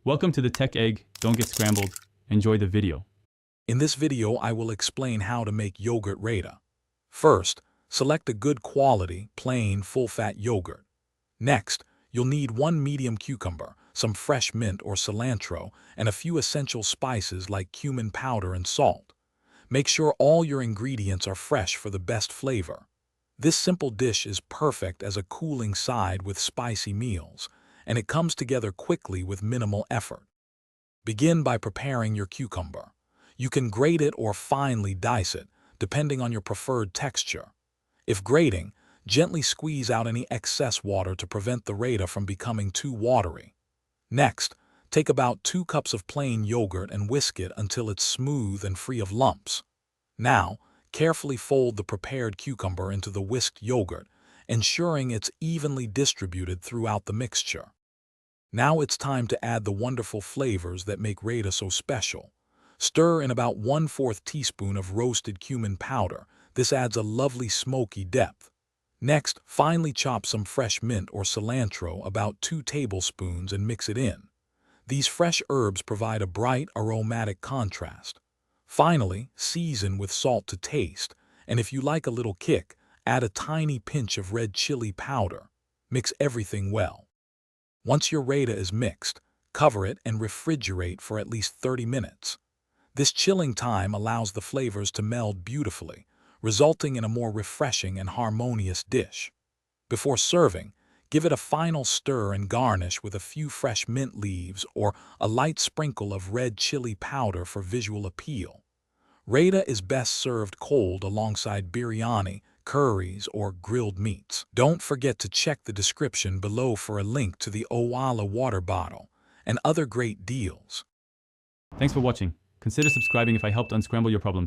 Welcome to the Tech Egg. Don't get scrambled. Enjoy the video. In this video, I will explain how to make yogurt Raita. First, select a good quality, plain, full-fat yogurt. Next, you'll need 1 medium cucumber, some fresh mint or cilantro, and a few essential spices like cumin powder and salt. Make sure all your ingredients are fresh for the best flavor. This simple dish is perfect as a cooling side with spicy meals, and it comes together quickly with minimal effort. Begin by preparing your cucumber. You can grate it or finely dice it, depending on your preferred texture. If grating, gently squeeze out any excess water to prevent the Raita from becoming too watery. Next, take about 2 cups of plain yogurt and whisk it until it's smooth and free of lumps. Now, carefully fold the prepared cucumber into the whisked yogurt, ensuring it's evenly distributed throughout the mixture. Now it's time to add the wonderful flavors that make Raita so special. Stir in about 1/4 teaspoon of roasted cumin powder. This adds a lovely smoky depth. Next, finely chop some fresh mint or cilantro, about 2 tablespoons, and mix it in. These fresh herbs provide a bright, aromatic contrast. Finally, season with salt to taste, and if you like a little kick, add a tiny pinch of red chili powder. Mix everything well. Once your Raita is mixed, cover it and refrigerate for at least 30 minutes. This chilling time allows the flavors to meld beautifully, resulting in a more refreshing and harmonious dish. Before serving, give it a final stir and garnish with a few fresh mint leaves or a light sprinkle of red chili powder for visual appeal. Raita is best served cold alongside biryani, curries, or grilled meats. Don't forget to check the description below for a link to the Owala water bottle and other great deals. Thanks for watching. Consider subscribing if I helped unscramble your problems.